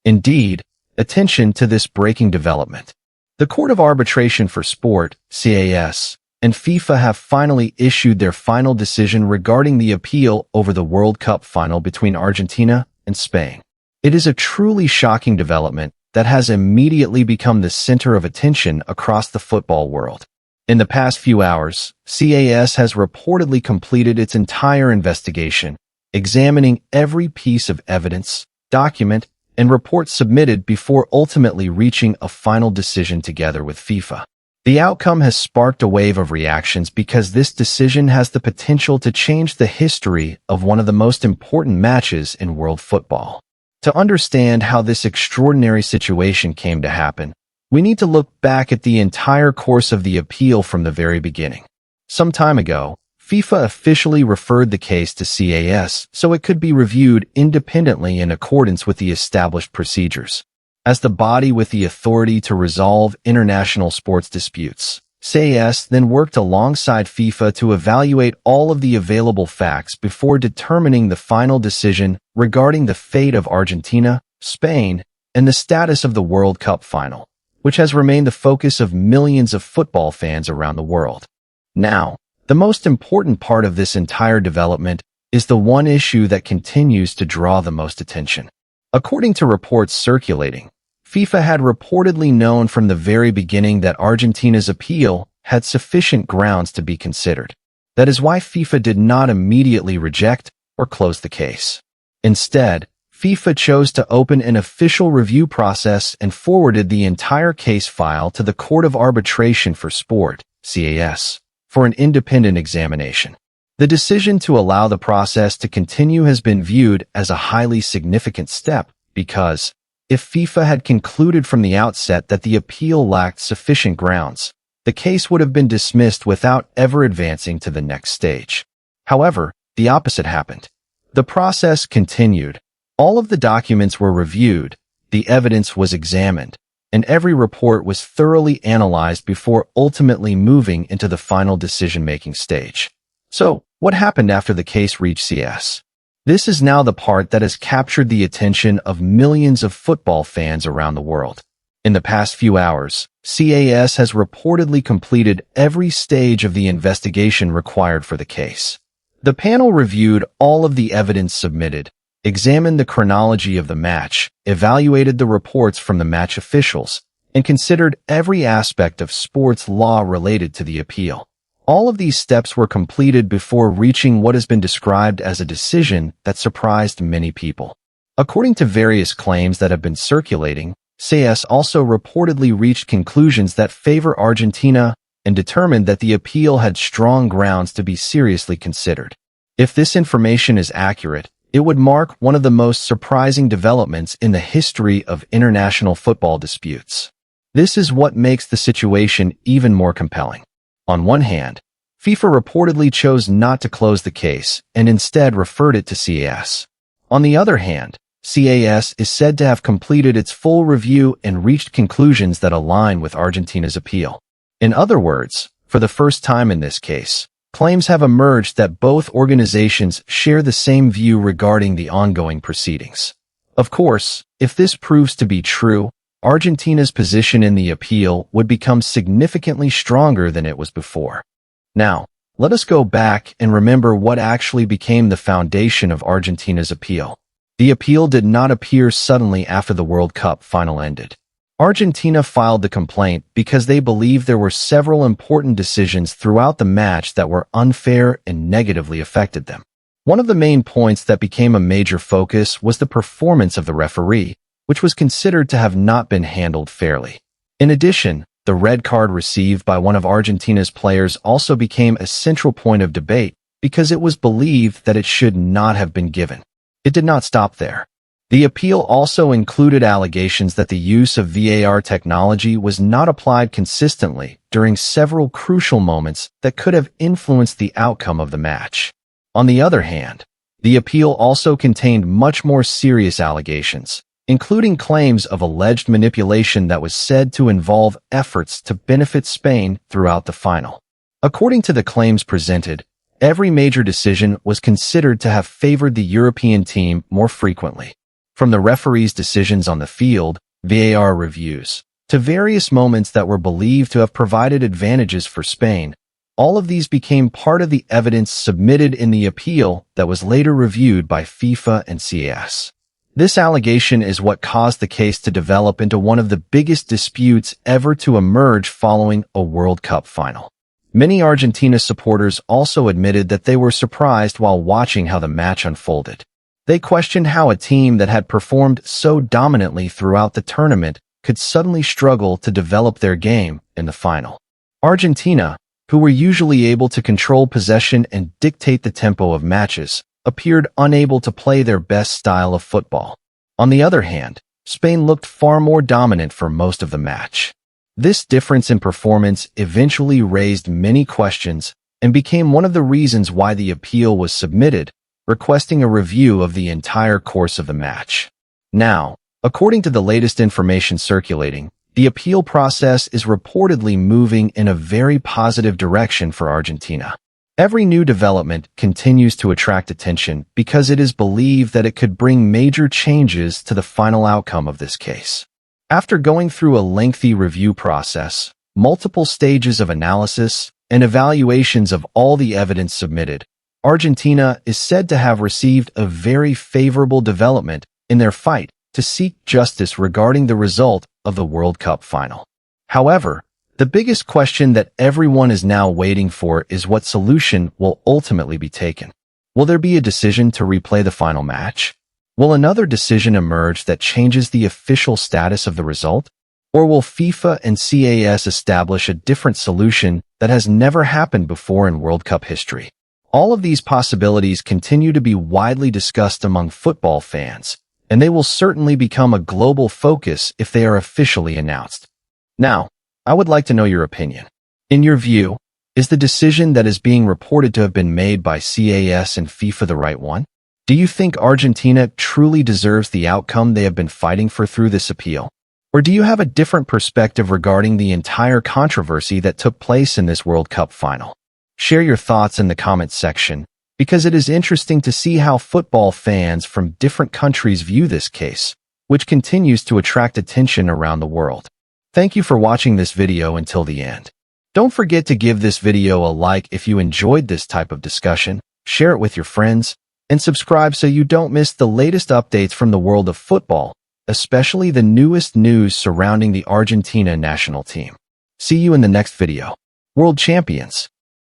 Indeed, attention to this breaking development. The Court of Arbitration for Sport, CAS, and FIFA have finally issued their final decision regarding the appeal over the World Cup final between Argentina and Spain. It is a truly shocking development that has immediately become the center of attention across the football world. In the past few hours, CAS has reportedly completed its entire investigation, examining every piece of evidence, document, and report submitted before ultimately reaching a final decision together with FIFA. The outcome has sparked a wave of reactions because this decision has the potential to change the history of one of the most important matches in world football. To understand how this extraordinary situation came to happen, we need to look back at the entire course of the appeal from the very beginning. Some time ago, FIFA officially referred the case to CAS so it could be reviewed independently in accordance with the established procedures. As the body with the authority to resolve international sports disputes, CAS then worked alongside FIFA to evaluate all of the available facts before determining the final decision regarding the fate of Argentina, Spain, and the status of the World Cup final, which has remained the focus of millions of football fans around the world. Now, the most important part of this entire development is the one issue that continues to draw the most attention. According to reports circulating, FIFA had reportedly known from the very beginning that Argentina's appeal had sufficient grounds to be considered. That is why FIFA did not immediately reject or close the case. Instead, FIFA chose to open an official review process and forwarded the entire case file to the Court of Arbitration for Sport, CAS, for an independent examination. The decision to allow the process to continue has been viewed as a highly significant step because, if FIFA had concluded from the outset that the appeal lacked sufficient grounds, the case would have been dismissed without ever advancing to the next stage. However, the opposite happened. The process continued. All of the documents were reviewed, the evidence was examined, and every report was thoroughly analyzed before ultimately moving into the final decision-making stage. So, what happened after the case reached CAS? This is now the part that has captured the attention of millions of football fans around the world. In the past few hours, CAS has reportedly completed every stage of the investigation required for the case. The panel reviewed all of the evidence submitted, examined the chronology of the match, evaluated the reports from the match officials, and considered every aspect of sports law related to the appeal. All of these steps were completed before reaching what has been described as a decision that surprised many people. According to various claims that have been circulating, CAS also reportedly reached conclusions that favor Argentina and determined that the appeal had strong grounds to be seriously considered. If this information is accurate, it would mark one of the most surprising developments in the history of international football disputes. This is what makes the situation even more compelling. On one hand, FIFA reportedly chose not to close the case and instead referred it to CAS. On the other hand, CAS is said to have completed its full review and reached conclusions that align with Argentina's appeal. In other words, for the first time in this case, claims have emerged that both organizations share the same view regarding the ongoing proceedings. Of course, if this proves to be true, Argentina's position in the appeal would become significantly stronger than it was before. Now, let us go back and remember what actually became the foundation of Argentina's appeal. The appeal did not appear suddenly after the World Cup final ended. Argentina filed the complaint because they believed there were several important decisions throughout the match that were unfair and negatively affected them. One of the main points that became a major focus was the performance of the referee, which was considered to have not been handled fairly. In addition, the red card received by one of Argentina's players also became a central point of debate because it was believed that it should not have been given. It did not stop there. The appeal also included allegations that the use of VAR technology was not applied consistently during several crucial moments that could have influenced the outcome of the match. On the other hand, the appeal also contained much more serious allegations, including claims of alleged manipulation that was said to involve efforts to benefit Spain throughout the final. According to the claims presented, every major decision was considered to have favored the European team more frequently. From the referee's decisions on the field, VAR reviews, to various moments that were believed to have provided advantages for Spain, all of these became part of the evidence submitted in the appeal that was later reviewed by FIFA and CAS. This allegation is what caused the case to develop into one of the biggest disputes ever to emerge following a World Cup final. Many Argentina supporters also admitted that they were surprised while watching how the match unfolded. They questioned how a team that had performed so dominantly throughout the tournament could suddenly struggle to develop their game in the final. Argentina, who were usually able to control possession and dictate the tempo of matches, appeared unable to play their best style of football. On the other hand, Spain looked far more dominant for most of the match. This difference in performance eventually raised many questions and became one of the reasons why the appeal was submitted, requesting a review of the entire course of the match. Now, according to the latest information circulating, the appeal process is reportedly moving in a very positive direction for Argentina. Every new development continues to attract attention because it is believed that it could bring major changes to the final outcome of this case. After going through a lengthy review process, multiple stages of analysis, and evaluations of all the evidence submitted, Argentina is said to have received a very favorable development in their fight to seek justice regarding the result of the World Cup final. However, the biggest question that everyone is now waiting for is what solution will ultimately be taken. Will there be a decision to replay the final match? Will another decision emerge that changes the official status of the result? Or will FIFA and CAS establish a different solution that has never happened before in World Cup history? All of these possibilities continue to be widely discussed among football fans, and they will certainly become a global focus if they are officially announced. Now, I would like to know your opinion. In your view, is the decision that is being reported to have been made by CAS and FIFA the right one? Do you think Argentina truly deserves the outcome they have been fighting for through this appeal? Or do you have a different perspective regarding the entire controversy that took place in this World Cup final? Share your thoughts in the comments section, because it is interesting to see how football fans from different countries view this case, which continues to attract attention around the world. Thank you for watching this video until the end. Don't forget to give this video a like if you enjoyed this type of discussion, share it with your friends, and subscribe so you don't miss the latest updates from the world of football, especially the newest news surrounding the Argentina national team. See you in the next video. World Champions!